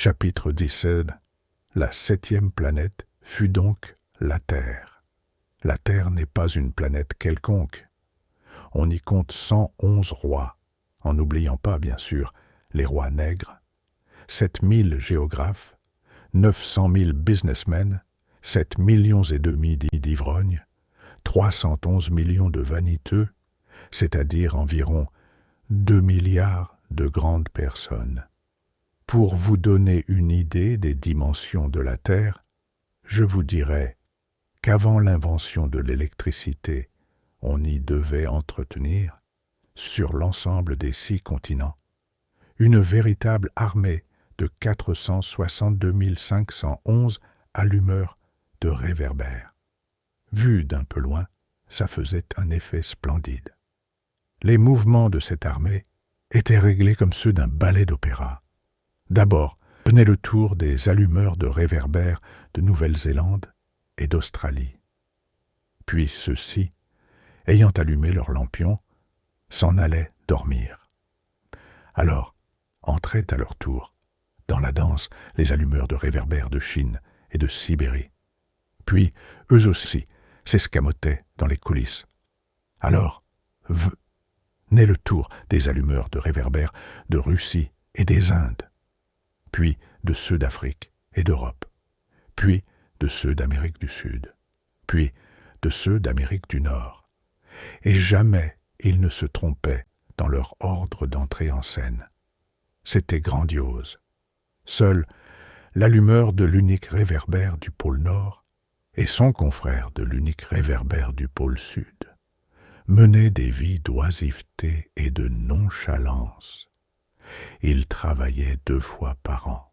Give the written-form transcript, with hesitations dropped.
Chapitre 17. La 7e planète fut donc la Terre. La Terre n'est pas une planète quelconque. On y compte 111 rois, en n'oubliant pas, bien sûr, les rois nègres, 7000 géographes, 900 000 businessmen, 7 millions et demi d'ivrognes, 311 millions de vaniteux, c'est-à-dire environ 2 milliards de grandes personnes. Pour vous donner une idée des dimensions de la Terre, je vous dirai qu'avant l'invention de l'électricité, on y devait entretenir, sur l'ensemble des 6 continents, une véritable armée de 462 511 allumeurs de réverbères. Vu d'un peu loin, ça faisait un effet splendide. Les mouvements de cette armée étaient réglés comme ceux d'un ballet d'opéra. D'abord venait le tour des allumeurs de réverbères de Nouvelle-Zélande et d'Australie. Puis ceux-ci, ayant allumé leurs lampions, s'en allaient dormir. Alors entraient à leur tour dans la danse les allumeurs de réverbères de Chine et de Sibérie. Puis eux aussi s'escamotaient dans les coulisses. Alors venait le tour des allumeurs de réverbères de Russie et des Indes, puis de ceux d'Afrique et d'Europe, puis de ceux d'Amérique du Sud, puis de ceux d'Amérique du Nord. Et jamais ils ne se trompaient dans leur ordre d'entrée en scène. C'était grandiose. Seul l'allumeur de l'unique réverbère du pôle Nord et son confrère de l'unique réverbère du pôle Sud menaient des vies d'oisiveté et de nonchalance. Ils travaillaient 2 fois par an.